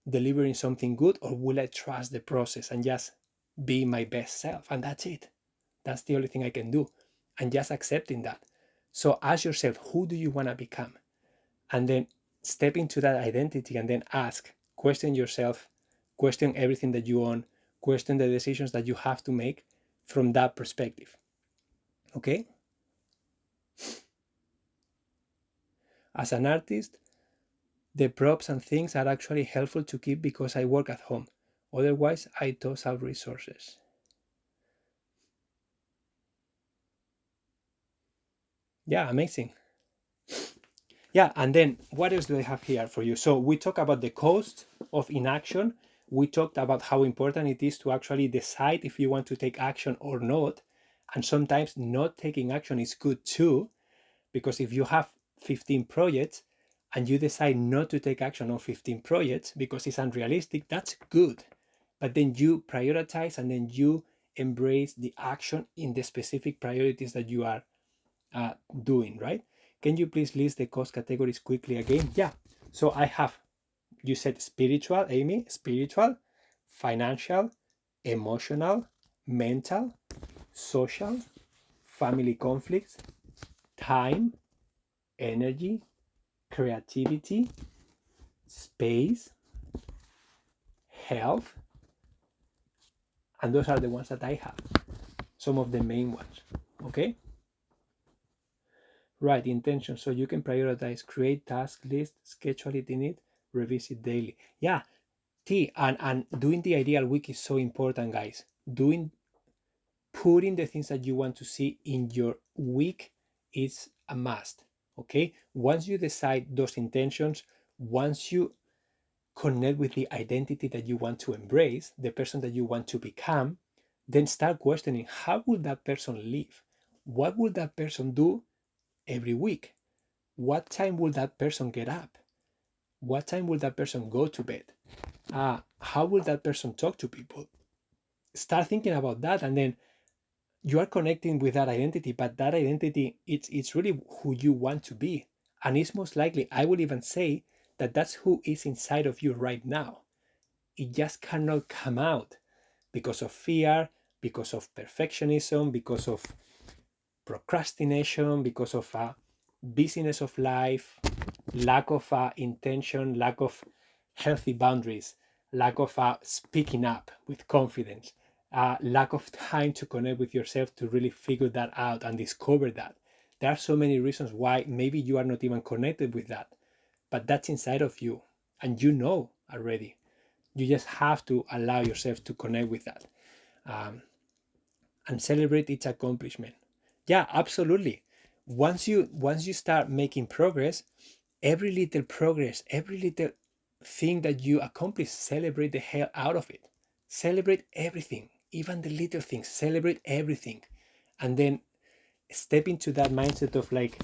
delivering something good? Or will I trust the process and just be my best self? And that's it. That's the only thing I can do. And just accepting that. So ask yourself, who do you want to become? And then step into that identity and then question yourself, question everything that you own, question the decisions that you have to make from that perspective. Okay? As an artist, the props and things are actually helpful to keep because I work at home. Otherwise, I toss out resources. Yeah, amazing. Yeah, and then what else do I have here for you? So we talk about the cost of inaction. We talked about how important it is to actually decide if you want to take action or not. And sometimes not taking action is good too, because if you have 15 projects and you decide not to take action on 15 projects because it's unrealistic, that's good. But then you prioritize and then you embrace the action in the specific priorities that you are uh, doing, right? Can you please list the cost categories quickly again? Yeah. So I have, you said spiritual, Amy, spiritual, financial, emotional, mental, social, family conflicts, time, energy, creativity, space, health, and those are the ones that I have. Some of the main ones. Okay? Right, intention. So you can prioritize, create task list, schedule it in it, revisit daily. Yeah, and doing the ideal week is so important, guys. Putting the things that you want to see in your week is a must. Okay, once you decide those intentions, once you connect with the identity that you want to embrace, the person that you want to become, then start questioning, how will that person live? What will that person do every week? What time will that person get up? What time will that person go to bed? How will that person talk to people? Start thinking about that, and then you are connecting with that identity, but that identity, it's really who you want to be. And it's most likely, I would even say that that's who is inside of you right now. It just cannot come out because of fear, because of perfectionism, because of procrastination, because of busyness of life, lack of intention, lack of healthy boundaries, lack of speaking up with confidence, lack of time to connect with yourself to really figure that out and discover that. There are so many reasons why maybe you are not even connected with that, but that's inside of you and you know already. You just have to allow yourself to connect with that. Um, and celebrate its accomplishment. Yeah, absolutely. Once you start making progress, every little progress, every little thing that you accomplish, celebrate the hell out of it. Celebrate everything, even the little things. Celebrate everything, and then step into that mindset of like,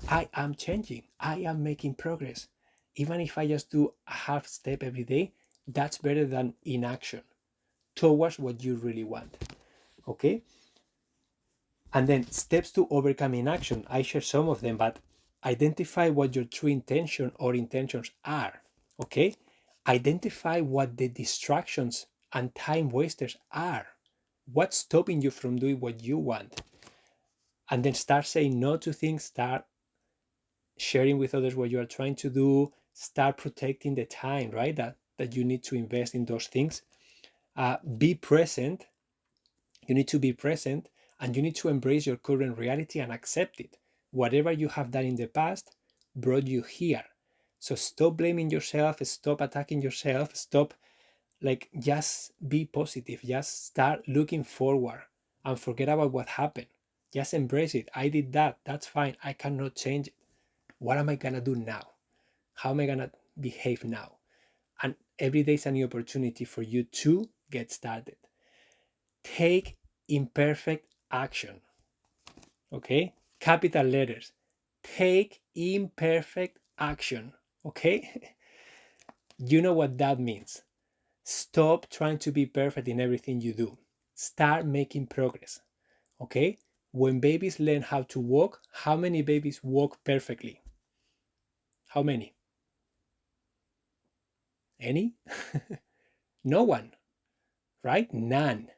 I am changing. I am making progress. Even if I just do a half step every day, that's better than inaction towards what you really want. Okay. And then steps to overcome inaction. I share some of them, but identify what your true intention or intentions are. Okay? Identify what the distractions and time wasters are. What's stopping you from doing what you want? And then start saying no to things, start sharing with others what you are trying to do, start protecting the time, right? That you need to invest in those things. Be present. You need to be present and you need to embrace your current reality and accept it. Whatever you have done in the past brought you here. So stop blaming yourself, stop attacking yourself, stop, like, just be positive, just start looking forward and forget about what happened. Just embrace it. I did that. That's fine. I cannot change it. What am I going to do now? How am I going to behave now? And every day is a new opportunity for you to get started. Take imperfect action. Okay? Capital letters. Take imperfect action. Okay? You know what that means. Stop trying to be perfect in everything you do. Start making progress. Okay? When babies learn how to walk, how many babies walk perfectly? How many? Any? No one, right? None.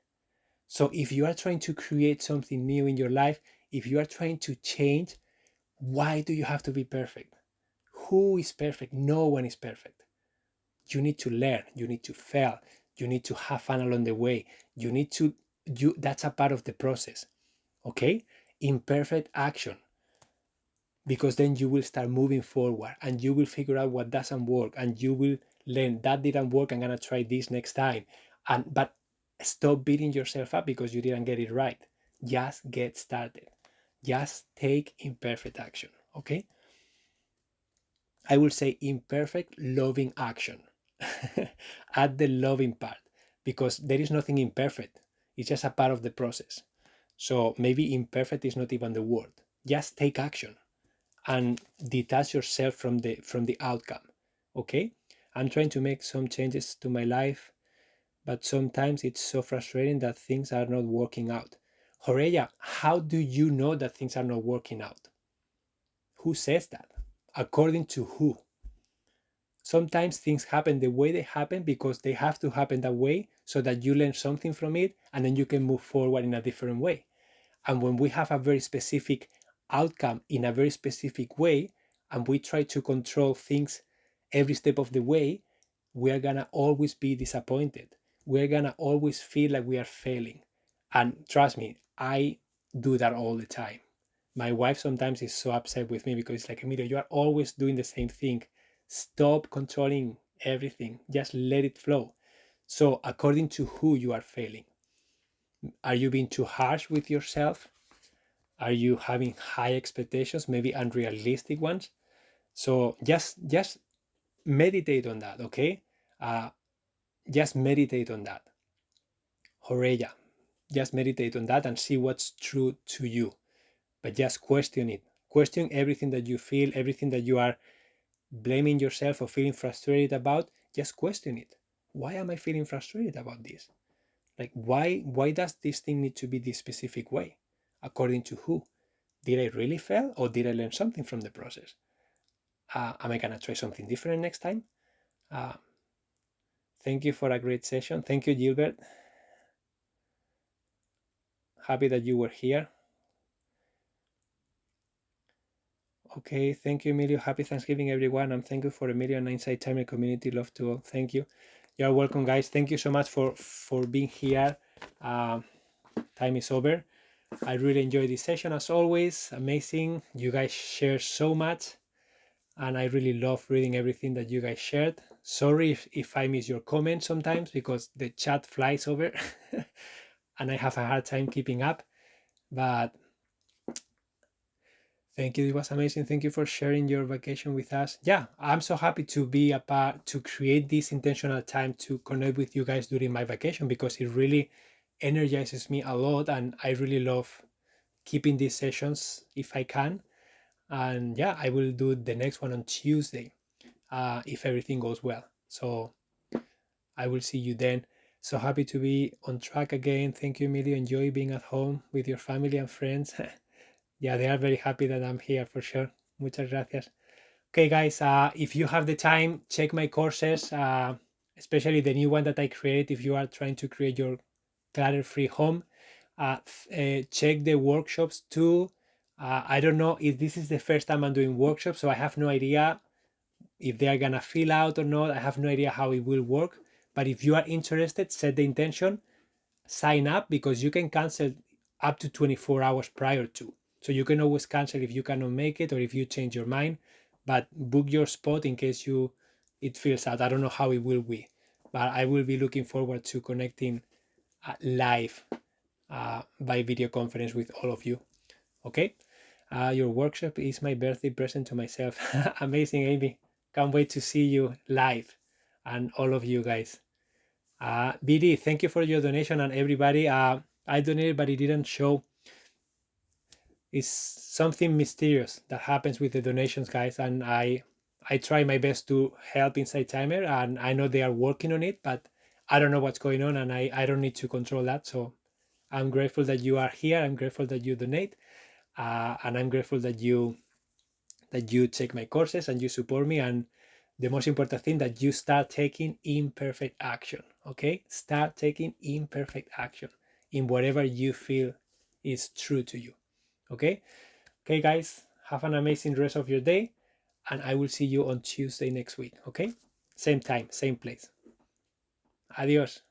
So if you are trying to create something new in your life, if you are trying to change, why do you have to be perfect? Who is perfect? No one is perfect. You need to learn, you need to fail, you need to have fun along the way. You need to that's a part of the process. Okay? Imperfect action. because then you will start moving forward and you will figure out what doesn't work, and you will learn that didn't work, I'm gonna try this next time. But stop beating yourself up because you didn't get it right. Just get started. Just take imperfect action. Okay, I will say imperfect loving action. Add the loving part, because there is nothing imperfect, it's just a part of the process. So maybe imperfect is not even the word. Just take action and detach yourself from the outcome. Okay, I'm trying to make some changes to my life, but sometimes it's so frustrating that things are not working out. Horeya, how do you know that things are not working out? Who says that? According to who? Sometimes things happen the way they happen because they have to happen that way, so that you learn something from it and then you can move forward in a different way. And when we have a very specific outcome in a very specific way, and we try to control things every step of the way, we are gonna always be disappointed. We're gonna always feel like we are failing. And trust me, I do that all the time. My wife sometimes is so upset with me because it's like, Emilio, you are always doing the same thing. Stop controlling everything. Just let it flow. So according to who you are failing? Are you being too harsh with yourself? Are you having high expectations, maybe unrealistic ones? So just meditate on that, okay? uh, just meditate on that. Horeya, just meditate on that and see what's true to you. But just question it. Question everything that you feel, everything that you are blaming yourself or feeling frustrated about. Just question it. Why am I feeling frustrated about this? Like, why does this thing need to be this specific way? According to who? Did I really fail, or did I learn something from the process? Am I gonna try something different next time? uh, Thank you for a great session. Thank you, Gilbert. Happy that you were here. Okay, thank you, Emilio. Happy Thanksgiving, everyone. And thank you for Emilio and Inside Timer community. Love to all. Thank you. You're welcome, guys. Thank you so much for being here. Time is over. I really enjoyed this session as always. Amazing. You guys share so much, and I really love reading everything that you guys shared. Sorry if I miss your comments sometimes because the chat flies over and I have a hard time keeping up. But thank you. It was amazing. Thank you for sharing your vacation with us. Yeah, I'm so happy to be a part, to create this intentional time to connect with you guys during my vacation, because it really energizes me a lot. And I really love keeping these sessions if I can. And yeah, I will do the next one on Tuesday if everything goes well. So I will see you then. So happy to be on track again. Thank you, Emilio. Enjoy being at home with your family and friends. Yeah, they are very happy that I'm here for sure. Muchas gracias. Okay, guys, if you have the time, check my courses, especially the new one that I create. If you are trying to create your clutter-free home, check the workshops too. I don't know if this is the first time I'm doing workshops, so I have no idea if they are gonna fill out or not. I have no idea how it will work. But if you are interested, set the intention, sign up, because you can cancel up to 24 hours prior to. So you can always cancel if you cannot make it or if you change your mind, but book your spot in case it fills out. I don't know how it will be, but I will be looking forward to connecting live by video conference with all of you. Okay. Your workshop is my birthday present to myself. Amazing, Amy. Can't wait to see you live and all of you guys. BD, thank you for your donation, and everybody. I donated, but it didn't show. It's something mysterious that happens with the donations, guys, and I try my best to help Inside Timer, and I know they are working on it, but I don't know what's going on, and I don't need to control that. So I'm grateful that you are here. I'm grateful that you donate, and I'm grateful that you take my courses and you support me. And the most important thing, that you start taking imperfect action. Okay, start taking imperfect action in whatever you feel is true to you. Okay, guys, have an amazing rest of your day, and I will see you on Tuesday next week. Okay, same time, same place. Adios.